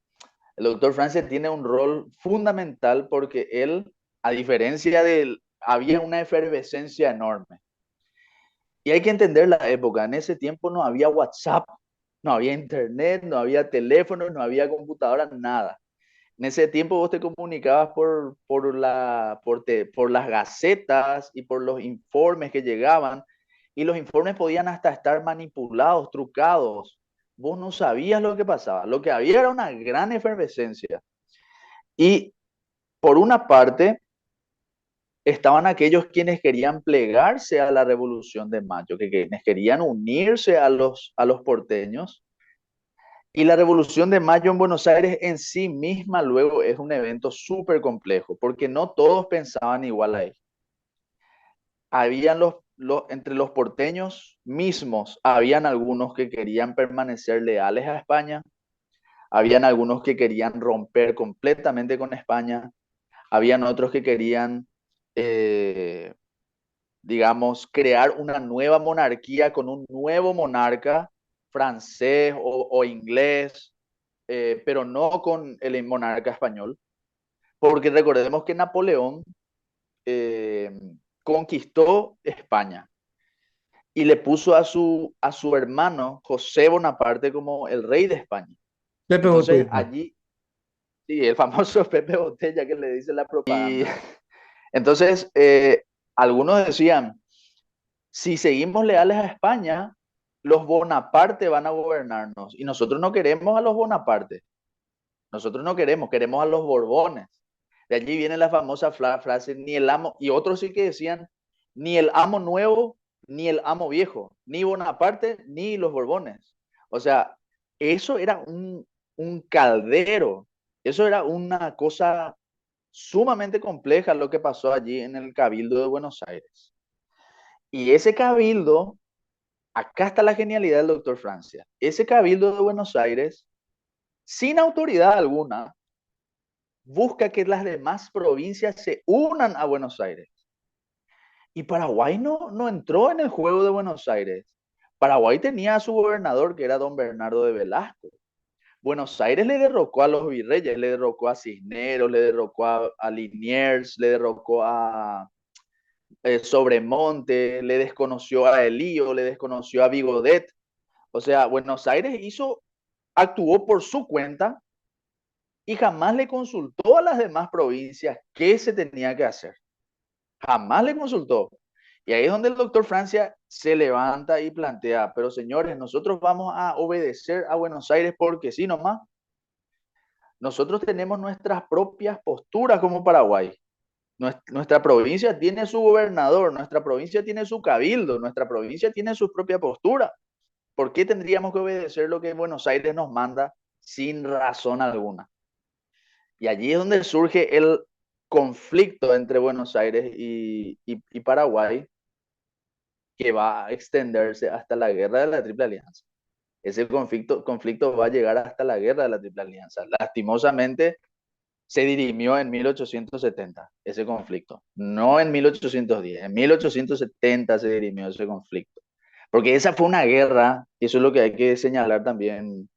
El doctor Francia tiene un rol fundamental porque él, a diferencia de él, había una efervescencia enorme. Y hay que entender la época. En ese tiempo no había WhatsApp, no había internet, no había teléfono, no había computadora, nada. En ese tiempo vos te comunicabas por las gacetas y por los informes que llegaban, y los informes podían hasta estar manipulados, trucados. Vos no sabías lo que pasaba. Lo que había era una gran efervescencia. Y por una parte estaban aquellos quienes querían plegarse a la Revolución de Mayo, quienes querían unirse a los porteños. Y la Revolución de Mayo en Buenos Aires en sí misma luego es un evento súper complejo, porque no todos pensaban igual a él. Habían entre los porteños mismos, habían algunos que querían permanecer leales a España, habían algunos que querían romper completamente con España, habían otros que querían, eh, digamos, crear una nueva monarquía con un nuevo monarca francés o inglés, pero no con el monarca español, porque recordemos que Napoleón eh, conquistó España y le puso a su hermano José Bonaparte como el rey de España. Pepe Entonces Botella. allí, sí, el famoso Pepe Botella que le dice la propaganda. Y entonces algunos decían, si seguimos leales a España, los Bonaparte van a gobernarnos y nosotros no queremos a los Bonaparte. Nosotros no queremos, queremos a los Borbones. De allí viene la famosa frase, ni el amo, y otros sí que decían, ni el amo nuevo, ni el amo viejo, ni Bonaparte, ni los Borbones. O sea, eso era un caldero, eso era una cosa sumamente compleja lo que pasó allí en el Cabildo de Buenos Aires. Y ese cabildo, acá está la genialidad del doctor Francia, ese Cabildo de Buenos Aires, sin autoridad alguna, busca que las demás provincias se unan a Buenos Aires. Y Paraguay no entró en el juego de Buenos Aires. Paraguay tenía a su gobernador, que era don Bernardo de Velasco. Buenos Aires le derrocó a los virreyes, le derrocó a Cisneros, le derrocó a Liniers, le derrocó a Sobremonte, le desconoció a Elío, le desconoció a Vigodet. O sea, Buenos Aires actuó por su cuenta y jamás le consultó a las demás provincias qué se tenía que hacer. Jamás le consultó. Y ahí es donde el doctor Francia se levanta y plantea, pero señores, nosotros vamos a obedecer a Buenos Aires porque sí nomás. Nosotros tenemos nuestras propias posturas como Paraguay. Nuestra provincia tiene su gobernador, nuestra provincia tiene su cabildo, nuestra provincia tiene su propia postura. ¿Por qué tendríamos que obedecer lo que Buenos Aires nos manda sin razón alguna? Y allí es donde surge el conflicto entre Buenos Aires y Paraguay, que va a extenderse hasta la guerra de la Triple Alianza. Ese conflicto va a llegar hasta la guerra de la Triple Alianza. Lastimosamente, se dirimió en 1870 ese conflicto, no en 1810, en 1870 se dirimió ese conflicto. Porque esa fue una guerra, y eso es lo que hay que señalar también.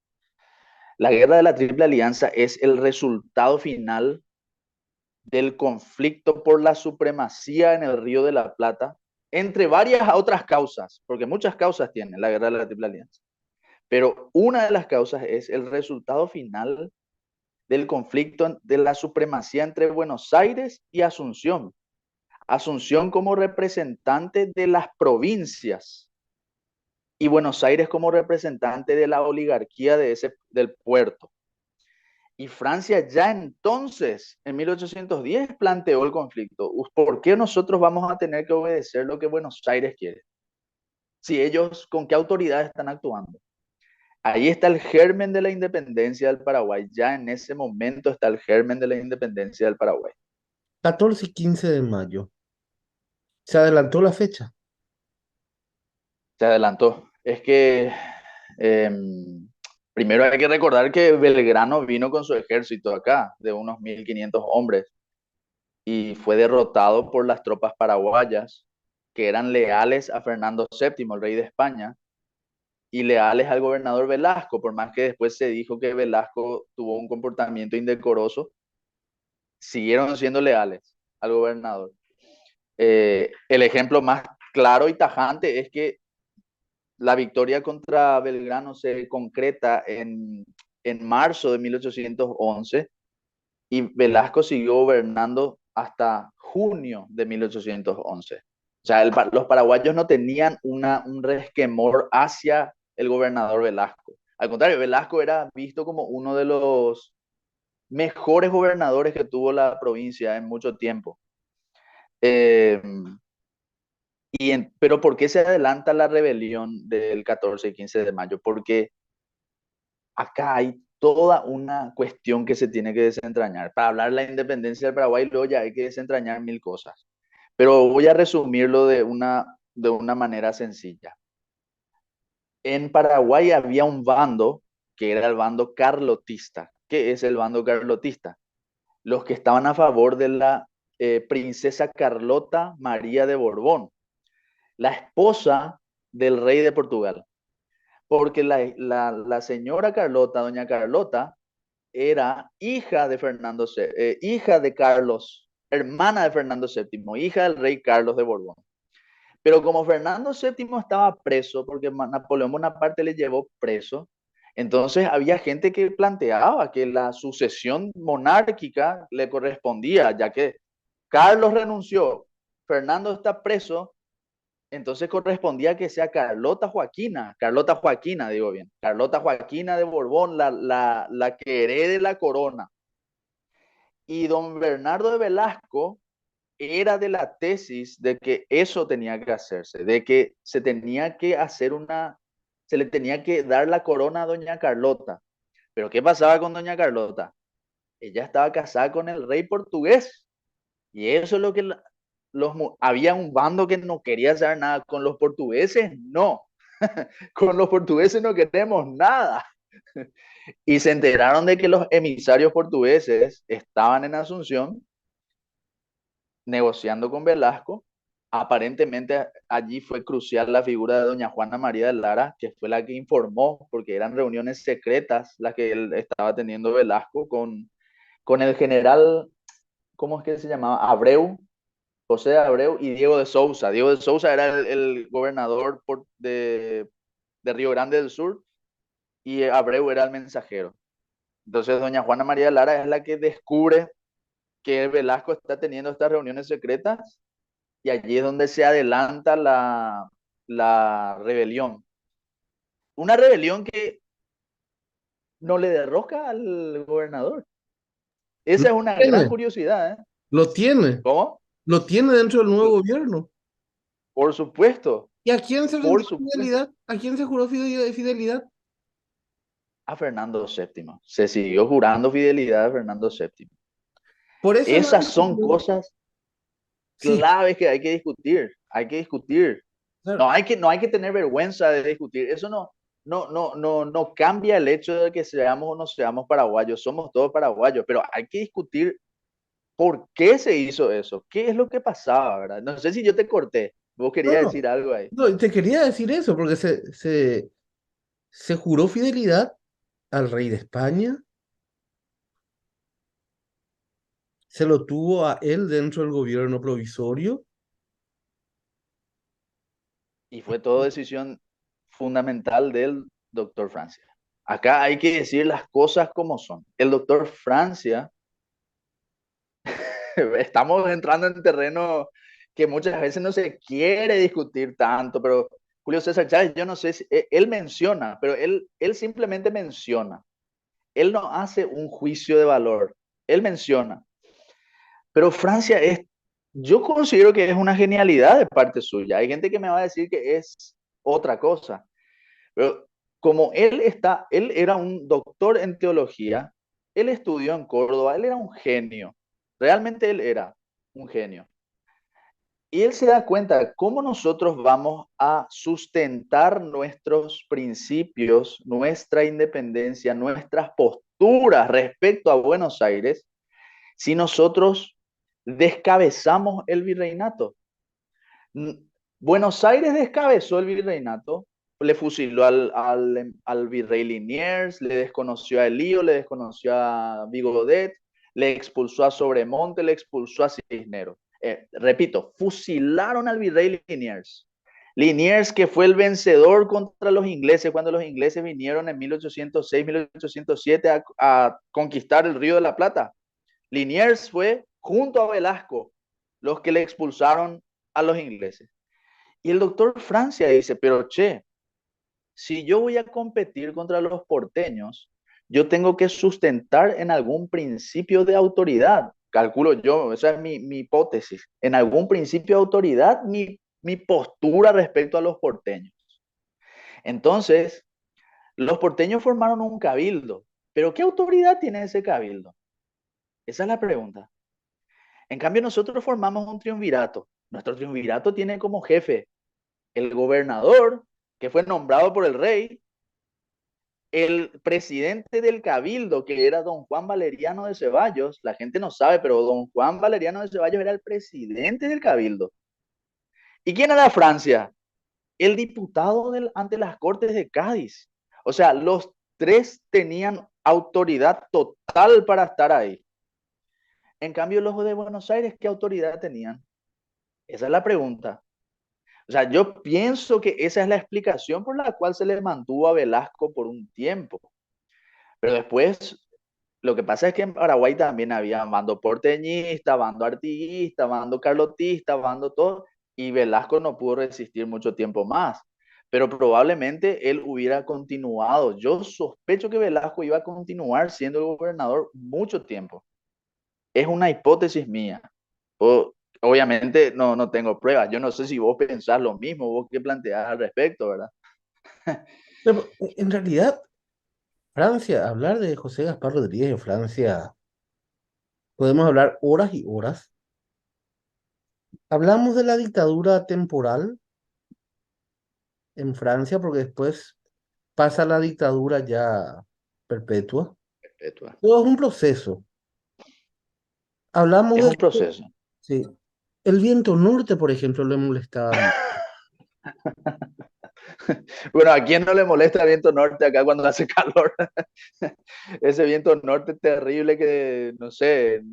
La guerra de la Triple Alianza es el resultado final del conflicto por la supremacía en el Río de la Plata, entre varias otras causas, porque muchas causas tiene la guerra de la Triple Alianza. Pero una de las causas es el resultado final del conflicto de la supremacía entre Buenos Aires y Asunción. Asunción como representante de las provincias y Buenos Aires como representante de la oligarquía del puerto. Y Francia ya entonces, en 1810, planteó el conflicto. ¿Por qué nosotros vamos a tener que obedecer lo que Buenos Aires quiere? Si ellos, ¿con qué autoridad están actuando? Ahí está el germen de la independencia del Paraguay. Ya en ese momento está el germen de la independencia del Paraguay. 14 y 15 de mayo. Se adelantó la fecha. Se adelantó. Es que eh, primero hay que recordar que Belgrano vino con su ejército acá, de unos 1.500 hombres, y fue derrotado por las tropas paraguayas, que eran leales a Fernando VII, el rey de España, y leales al gobernador Velasco, por más que después se dijo que Velasco tuvo un comportamiento indecoroso, siguieron siendo leales al gobernador. El ejemplo más claro y tajante es que la victoria contra Belgrano se concreta en marzo de 1811 y Velasco siguió gobernando hasta junio de 1811. O sea, los paraguayos no tenían un resquemor hacia el gobernador Velasco. Al contrario, Velasco era visto como uno de los mejores gobernadores que tuvo la provincia en mucho tiempo. Eh, pero ¿por qué se adelanta la rebelión del 14 y 15 de mayo? Porque acá hay toda una cuestión que se tiene que desentrañar. Para hablar de la independencia del Paraguay, luego ya hay que desentrañar mil cosas. Pero voy a resumirlo de una manera sencilla. En Paraguay había un bando que era el bando carlotista. ¿Qué es el bando carlotista? Los que estaban a favor de la princesa Carlota María de Borbón, la esposa del rey de Portugal. Porque la señora Carlota, doña Carlota, era hija de hija de Carlos, hermana de Fernando VII, hija del rey Carlos de Borbón. Pero como Fernando VII estaba preso, porque Napoleón Bonaparte le llevó preso, entonces había gente que planteaba que la sucesión monárquica le correspondía, ya que Carlos renunció, Fernando está preso, entonces correspondía que sea Carlota Joaquina, digo bien, Carlota Joaquina de Borbón, la que herede la corona. Y don Bernardo de Velasco era de la tesis de que eso tenía que hacerse, de que se tenía que hacer se le tenía que dar la corona a doña Carlota. Pero ¿qué pasaba con doña Carlota? Ella estaba casada con el rey portugués y eso es lo que había un bando que no quería hacer nada con los portugueses, no, con los portugueses no queremos nada. Y se enteraron de que los emisarios portugueses estaban en Asunción negociando con Velasco. Aparentemente allí fue crucial la figura de doña Juana María de Lara, que fue la que informó, porque eran reuniones secretas las que él estaba teniendo Velasco con el general, ¿cómo es que se llamaba? Abreu, José de Abreu y Diego de Sousa. Diego de Sousa era el gobernador de Río Grande del Sur y Abreu era el mensajero. Entonces doña Juana María de Lara es la que descubre que Velasco está teniendo estas reuniones secretas y allí es donde se adelanta la rebelión. Una rebelión que no le derroca al gobernador. Lo Esa es una gran tiene, curiosidad, ¿eh? lo tiene, ¿Cómo? lo tiene dentro del nuevo gobierno. Por supuesto, ¿Y a quién se por rindió supuesto. fidelidad? ¿A quién se juró fidelidad? A Fernando VII. Se siguió jurando fidelidad a Fernando VII. Por eso la Esas son rebelión, cosas sí, claves que hay que discutir. Hay que discutir. claro. No hay que tener vergüenza de discutir. Eso no cambia el hecho de que seamos o no seamos paraguayos. Somos todos paraguayos, pero hay que discutir por qué se hizo eso. ¿Qué es lo que pasaba, verdad? No sé si yo te corté. Vos No, querías no, decir algo ahí. no, te quería decir eso, porque se juró fidelidad al rey de España, se lo tuvo a él dentro del gobierno provisorio. Y fue todo decisión fundamental de él doctor Francia. Acá hay que decir las cosas como son. El doctor Francia, estamos entrando en terreno que muchas veces no se quiere discutir tanto, pero Julio César Chávez, yo no sé si él menciona, pero él simplemente menciona. Él no hace un juicio de valor. Él menciona. Pero Francia es, yo considero que es una genialidad de parte suya. Hay gente que me va a decir que es otra cosa. Pero como él era un doctor en teología, él estudió en Córdoba, él era un genio. Realmente él era un genio. Y él se da cuenta de cómo nosotros vamos a sustentar nuestros principios, nuestra independencia, nuestras posturas respecto a Buenos Aires, si nosotros descabezamos el virreinato. Buenos Aires descabezó el virreinato, le fusiló al virrey Liniers, le desconoció a Elío, le desconoció a Vigodet, le expulsó a Sobremonte, le expulsó a Cisneros. Repito, fusilaron al virrey Liniers. Liniers, que fue el vencedor contra los ingleses cuando los ingleses vinieron en 1806, 1807 a conquistar el Río de la Plata. Liniers fue, junto a Velasco, los que le expulsaron a los ingleses. Y el doctor Francia dice, pero che, si yo voy a competir contra los porteños, yo tengo que sustentar en algún principio de autoridad. Calculo yo, esa es mi hipótesis. En algún principio de autoridad, mi postura respecto a los porteños. Entonces, los porteños formaron un cabildo. Pero ¿qué autoridad tiene ese cabildo? Esa es la pregunta. En cambio, nosotros formamos un triunvirato. Nuestro triunvirato tiene como jefe el gobernador, que fue nombrado por el rey, el presidente del cabildo, que era don Juan Valeriano de Ceballos. La gente no sabe, pero don Juan Valeriano de Ceballos era el presidente del cabildo. ¿Y quién era Francia? El diputado ante las Cortes de Cádiz. O sea, los tres tenían autoridad total para estar ahí. En cambio, los de Buenos Aires, ¿qué autoridad tenían? Esa es la pregunta. O sea, yo pienso que esa es la explicación por la cual se le mantuvo a Velasco por un tiempo. Pero después, lo que pasa es que en Paraguay también había bando porteñista, bando artiguista, bando carlotista, bando todo, y Velasco no pudo resistir mucho tiempo más. Pero probablemente él hubiera continuado. Yo sospecho que Velasco iba a continuar siendo el gobernador mucho tiempo. Es una hipótesis mía. Obviamente no tengo pruebas. Yo no sé si vos pensás lo mismo, vos qué planteás al respecto, ¿verdad? Pero, en realidad, Francia, hablar de José Gaspar Rodríguez en Francia, podemos hablar horas y horas. Hablamos de la dictadura temporal en Francia, porque después pasa la dictadura ya perpetua. Perpetua. Todo es un proceso. Hablamos Es de, un proceso. sí, el viento norte, por ejemplo, le molestaba mucho. Bueno, ¿a quién no le molesta el viento norte acá cuando hace calor? Ese viento norte terrible que, no sé,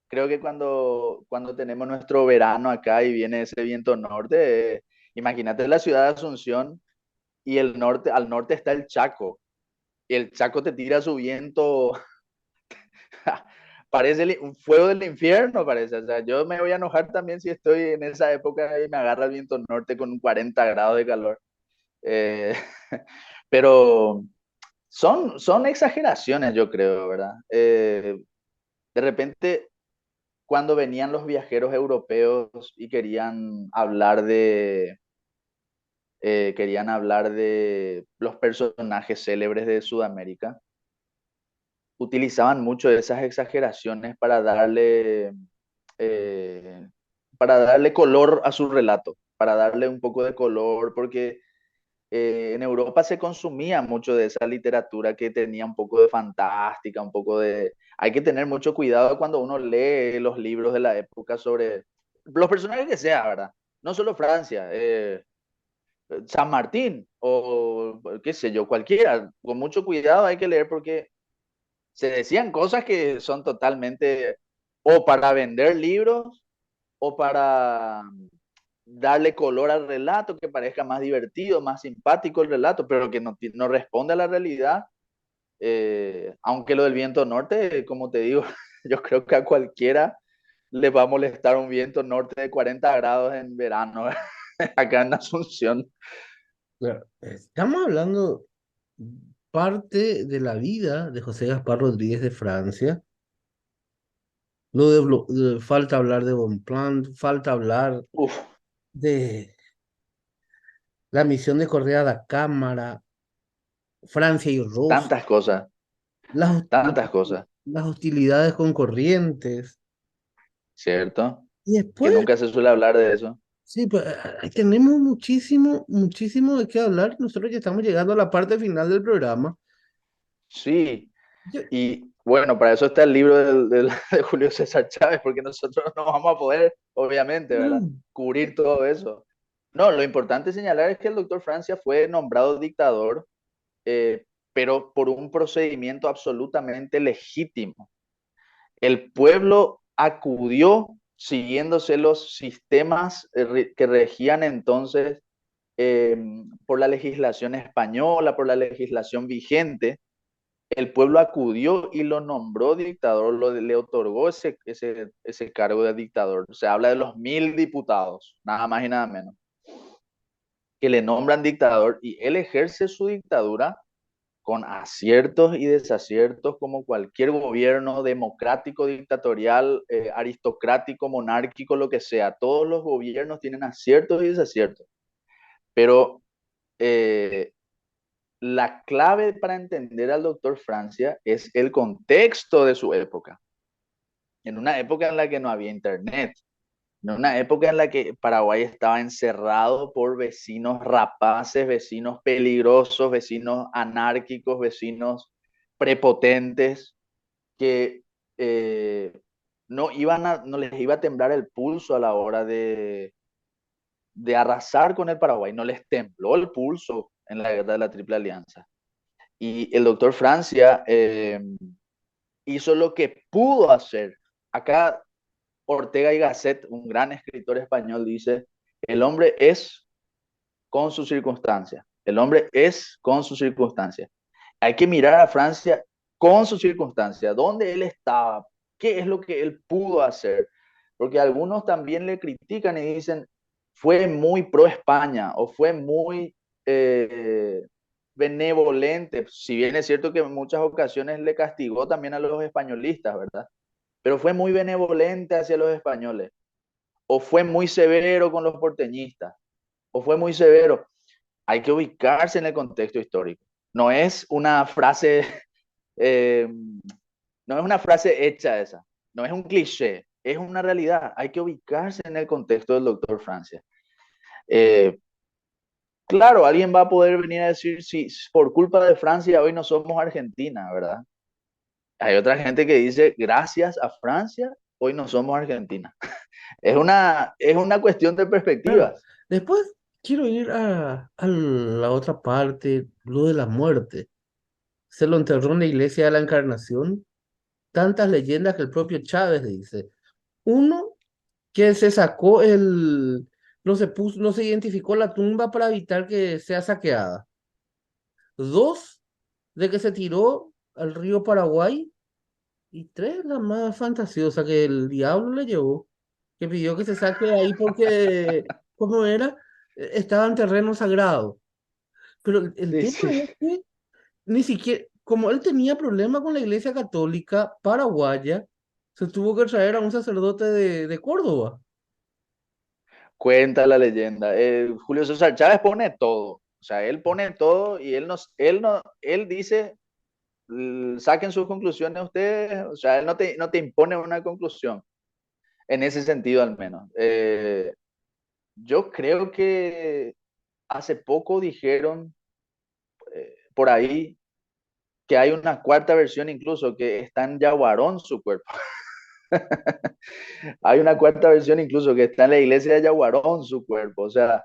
creo que cuando tenemos nuestro verano acá y viene ese viento norte, imagínate la ciudad de Asunción y al norte está el Chaco. Y el Chaco te tira su viento, parece un fuego del infierno, parece. O sea, yo me voy a enojar también si estoy en esa época y me agarra el viento norte con 40 grados de calor. Eh, pero son exageraciones, yo creo, ¿verdad? De repente, cuando venían los viajeros europeos y querían hablar de los personajes célebres de Sudamérica, utilizaban mucho de esas exageraciones eh, para darle color a su relato, para darle un poco de color, porque en Europa se consumía mucho de esa literatura que tenía un poco de fantástica, un poco de... Hay que tener mucho cuidado cuando uno lee los libros de la época sobre los personajes que sea, ¿verdad? No solo Francia, San Martín o qué sé yo, cualquiera. Con mucho cuidado hay que leer porque se decían cosas que son totalmente o para vender libros o para darle color al relato, que parezca más divertido, más simpático el relato, pero que no responde a la realidad. Aunque lo del viento norte, como te digo, yo creo que a cualquiera le va a molestar un viento norte de 40 grados en verano acá en Asunción. Claro, estamos hablando parte de la vida de José Gaspar Rodríguez de Francia. Falta hablar de Bonpland, falta hablar Uf, de la misión de Correa da Cámara, Francia y Ross, tantas cosas, las, tantas cosas, las hostilidades con Corrientes. ¿cierto? Y Que después, nunca se suele hablar de eso. sí, pues, tenemos muchísimo, muchísimo de qué hablar. Nosotros ya estamos llegando a la parte final del programa. Sí, Yo- y bueno, para eso está el libro de Julio César Chávez, porque nosotros no vamos a poder, obviamente, ¿verdad? no, Cubrir todo eso. No, lo importante señalar es que el doctor Francia fue nombrado dictador, eh, pero por un procedimiento absolutamente legítimo. El pueblo acudió siguiéndose los sistemas que regían entonces eh, por la legislación española, por la legislación vigente. El pueblo acudió y lo nombró dictador, le otorgó ese cargo de dictador. Se habla de los 1000 diputados, nada más y nada menos, que le nombran dictador y él ejerce su dictadura con aciertos y desaciertos como cualquier gobierno democrático, dictatorial, aristocrático, monárquico, lo que sea. Todos los gobiernos tienen aciertos y desaciertos, pero eh, la clave para entender al doctor Francia es el contexto de su época. En una época en la que no había internet, en una época en la que Paraguay estaba encerrado por vecinos rapaces, vecinos peligrosos, vecinos anárquicos, vecinos prepotentes que eh, no les iba a temblar el pulso a la hora de arrasar con el Paraguay, no les tembló el pulso en la guerra de la Triple Alianza. Y el doctor Francia hizo lo que pudo hacer. Acá Ortega y Gasset, un gran escritor español, dice, el hombre es con sus circunstancias. El hombre es con sus circunstancias. Hay que mirar a Francia con sus circunstancias, dónde él estaba, qué es lo que él pudo hacer. Porque algunos también le critican y dicen, fue muy pro España o fue muy benevolente, si bien es cierto que en muchas ocasiones le castigó también a los españolistas, ¿verdad? Pero fue muy benevolente hacia los españoles, o fue muy severo con los porteñistas, o fue muy severo. Hay que ubicarse en el contexto histórico. No es una frase, eh, no es una frase hecha esa, no es un cliché, es una realidad. Hay que ubicarse en el contexto del doctor Francia. Eh, claro, alguien va a poder venir a decir si por culpa de Francia hoy no somos Argentina, ¿verdad? Hay otra gente que dice, gracias a Francia, hoy no somos Argentina. Es una cuestión de claro. perspectivas. Después quiero ir a la otra parte, lo de la muerte. Se lo enterró en la iglesia de la Encarnación. Tantas leyendas que el propio Chávez dice. Uno, que se sacó no se identificó la tumba para evitar que sea saqueada. Dos, de que se tiró al río Paraguay. Y tres, la más fantasiosa, que el diablo le llevó, que pidió que se saque de ahí porque, ¿cómo era? Estaba en terreno sagrado. Pero el Sí, tema sí. es que ni siquiera, como él tenía problemas con la Iglesia Católica paraguaya, se tuvo que traer a un sacerdote de Córdoba. Cuenta la leyenda. Julio César Chávez pone todo. O sea, él pone todo y él dice, saquen sus conclusiones ustedes. O sea, él no te impone una conclusión. En ese sentido, al menos. Yo creo que hace poco dijeron por ahí que hay una cuarta versión incluso que está en Yaguarón su cuerpo. Hay una cuarta versión incluso que está en la iglesia de Yaguarón su cuerpo. O sea,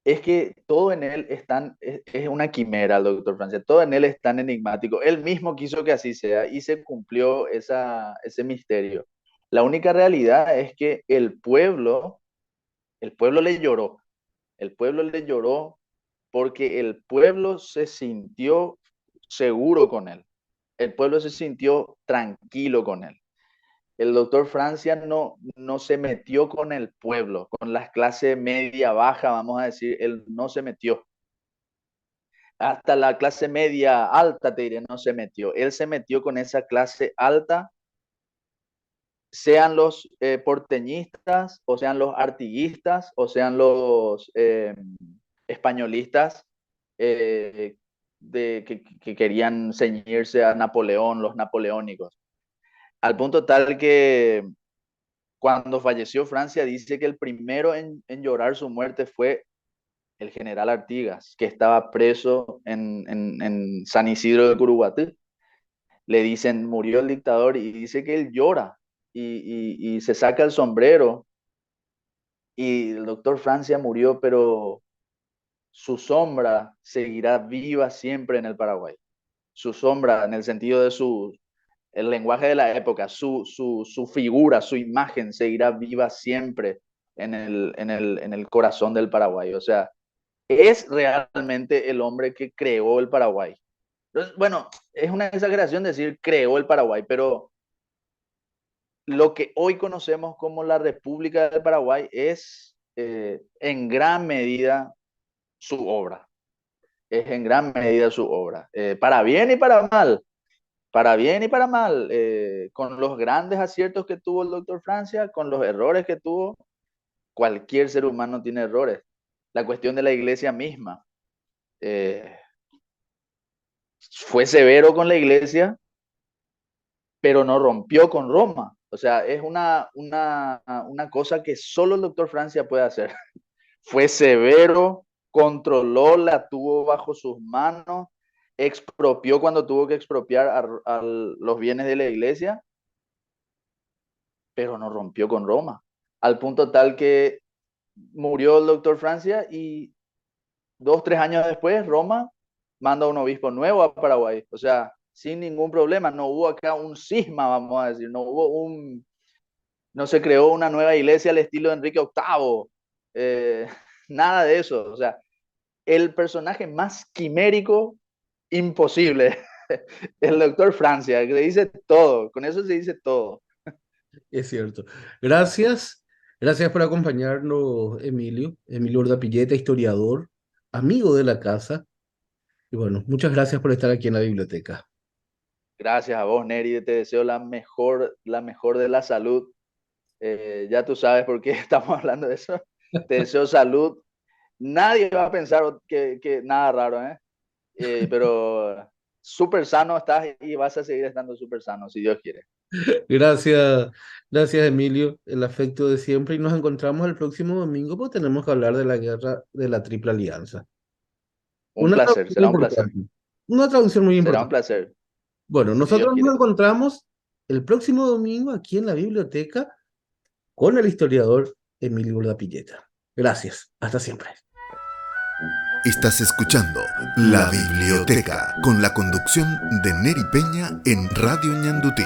es que todo en él es una quimera, el doctor Francia. Todo en él es tan enigmático. Él mismo quiso que así sea y se cumplió ese misterio. La única realidad es que el pueblo El pueblo le lloró. El pueblo le lloró porque el pueblo se sintió seguro con él. El pueblo se sintió tranquilo con él. El doctor Francia no se metió con el pueblo, con la clase media baja, vamos a decir, él no se metió. Hasta la clase media alta, te diré, no se metió. Él se metió con esa clase alta, sean los porteñistas, o sean los artiguistas, o sean los españolistas eh, que querían ceñirse a Napoleón, los napoleónicos. Al punto tal que cuando falleció Francia, dice que el primero en llorar su muerte fue el general Artigas, que estaba preso en San Isidro de Curuguatí. Le dicen, murió el dictador, y dice que él llora y se saca el sombrero. Y el doctor Francia murió, pero su sombra seguirá viva siempre en el Paraguay. Su sombra, en el sentido de el lenguaje de la época, su figura, su imagen seguirá viva siempre en el corazón del Paraguay. O sea, es realmente el hombre que creó el Paraguay. Entonces, bueno, es una exageración decir creó el Paraguay, pero lo que hoy conocemos como la República del Paraguay es en gran medida su obra. Es en gran medida su obra. Para bien y para mal. Para bien y para mal. Con los grandes aciertos que tuvo el doctor Francia, con los errores que tuvo, cualquier ser humano tiene errores. La cuestión de la iglesia misma. Fue severo con la iglesia, pero no rompió con Roma. O sea, es una cosa que solo el doctor Francia puede hacer. Fue severo, controló, la tuvo bajo sus manos, expropió cuando tuvo que expropiar a los bienes de la iglesia, pero no rompió con Roma. Al punto tal que murió el doctor Francia y 2, 3 años después Roma manda un obispo nuevo a Paraguay. O sea, sin ningún problema. No hubo acá un cisma, vamos a decir. No se creó una nueva iglesia al estilo de Enrique VIII. Nada de eso. O sea, el personaje más quimérico imposible. El doctor Francia, que dice todo. Con eso se dice todo. Es cierto. Gracias. Gracias por acompañarnos, Emilio. Emilio Urdapilleta, historiador, amigo de la casa. Y bueno, muchas gracias por estar aquí en la biblioteca. Gracias a vos, Neri. Te deseo la mejor de la salud. Ya tú sabes por qué estamos hablando de eso. Te deseo salud. Nadie va a pensar que nada raro, ¿eh? Pero súper sano estás y vas a seguir estando súper sano, si Dios quiere. Gracias, gracias, Emilio. El afecto de siempre. Y nos encontramos el próximo domingo, pues tenemos que hablar de la guerra de la Triple Alianza. Un Una placer, traducción será un placer. importante. Una traducción muy Será un importante. placer, Bueno, si Dios nosotros nos quiere. encontramos el próximo domingo aquí en la biblioteca con el historiador Emilio Urdapilleta. Gracias. Hasta siempre. Estás escuchando La Biblioteca con la conducción de Neri Peña en Radio Ñandutí.